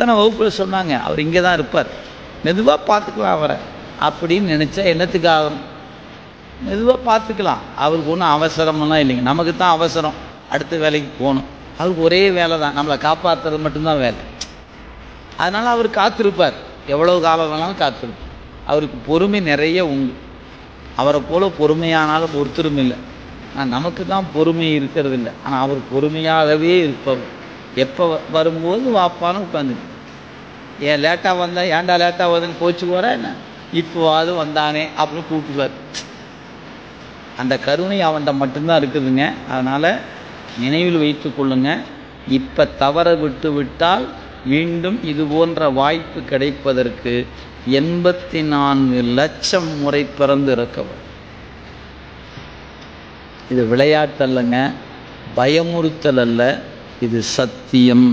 எத்தனை வகுப்பில் சொன்னாங்க, அவர் இங்கே தான் இருப்பார், மெதுவாக பார்த்துக்கலாம் அவரை அப்படின்னு நினச்சா என்னத்துக்கு ஆகும்? மெதுவாக பார்த்துக்கலாம். அவருக்கு ஒன்றும் அவசரமெல்லாம் இல்லைங்க. நமக்கு தான் அவசரம், அடுத்த வேலைக்கு போகணும். அவருக்கு ஒரே வேலை தான், நம்மளை காப்பாற்றுறது மட்டும்தான் வேலை. அதனால் அவர் காத்திருப்பார், எவ்வளோ காலம் வேணாலும் காத்திருப்பார். அவருக்கு பொறுமை நிறைய உண்டு. அவரை போல் பொறுமையானாலும் ஒருத்தரும் இல்லை. ஆனால் நமக்கு தான் பொறுமை இருக்கிறது இல்லை. ஆனால் அவர் பொறுமையாகவே இருப்பவர். எப்போ வரும்போது வாப்பான்னு உட்காந்து, ஏன் லேட்டாக வந்தால் ஏன்டா லேட்டாக வருதுன்னு போச்சு போகிறா என்ன, இப்போவாது வந்தானே அப்படின்னு கூப்பிடுவார். அந்த கருணை அவன்கிட்ட மட்டும்தான் இருக்குதுங்க. அதனால் நினைவில் வைத்து கொள்ளுங்க. இப்போ தவற விட்டு விட்டால் மீண்டும் இது போன்ற வாய்ப்பு கிடைப்பதற்கு 84 லட்சம் முறை பிறந்து இருக்கவர். இது விளையாட்டு அல்லங்க, பயமுறுத்தல் அல்ல, இது சத்தியம்.